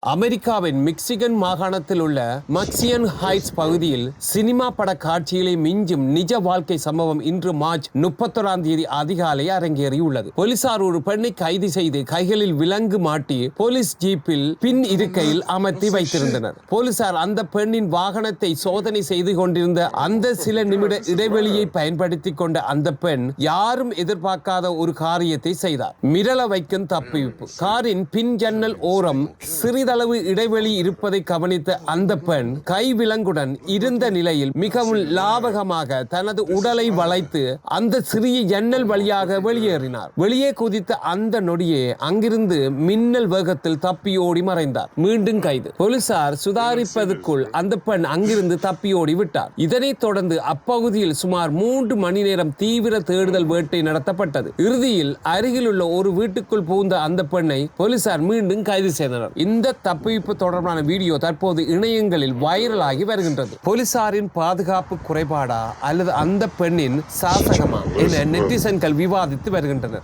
அமெரிக்காவின் மிக்சிகன் மாகாணத்தில் உள்ள மக்சியன் ஹைட்ஸ் பகுதியில் சினிமா பட காட்சிகளை மிஞ்சும் நிஜ வாழ்க்கை சம்பவம் இன்று மார்ச் 31 அதிகாலை அரங்கேறியுள்ளது. போலீசார் ஒரு பெண்ணை கைது செய்து கைகளில் விலங்கு மாட்டி போலீஸ் ஜீப்பில் பின் இருக்கையில் அமர்த்தி வைத்திருந்தனர். போலீசார் அந்த பெண்ணின் வாகனத்தை சோதனை செய்து கொண்டிருந்த அந்த சில நிமிட இடைவெளியை பயன்படுத்தி கொண்ட அந்த பெண் யாரும் எதிர்பார்க்காத ஒரு காரியத்தை செய்தார். மிரள வைக்கும் தப்பிப்பு. காரின் பின் ஜன்னல் ஓரம் சிறிதளவு இடைவெளி இருப்பதை கவனித்த அந்த பெண் கைவிலங்குடன் இருந்த நிலையில் மிகவும் லாபகமாக தனது உடலை வளைத்து அந்த சிறிய ஜன்னல் வழியாக வெளியேறினார். வெளியே குதித்த அந்த நொடியே அங்கிருந்து மின்னல் வேகத்தில் தப்பி ஓடி மறைந்தார். மீண்டும் கைது. போலீசார் சுதாரிப்பதற்குள் அந்த பெண் அங்கிருந்து தப்பி ஓடி விட்டார். இதனைத் தொடர்ந்து அப்பகுதியில் சுமார் 3 மணி நேரம் தீவிர தேடுதல் வேட்டை நடத்தப்பட்டது. இறுதியில் அருகிலுள்ள ஒரு வீட்டுக்குள் புகுந்த அந்த பெண்ணை போலீசார் மீண்டும் கைது செய்தனர். இந்த தப்பிப்பு தொடர்பான வீடியோ தற்போது இணையங்களில் வைரலாகி வருகின்றது. போலீசாரின் பாதுகாப்பு குறைபாடா அல்லது அந்த பெண்ணின் சாசகமா என நெட்டிசன்கள் விவாதித்து வருகின்றனர்.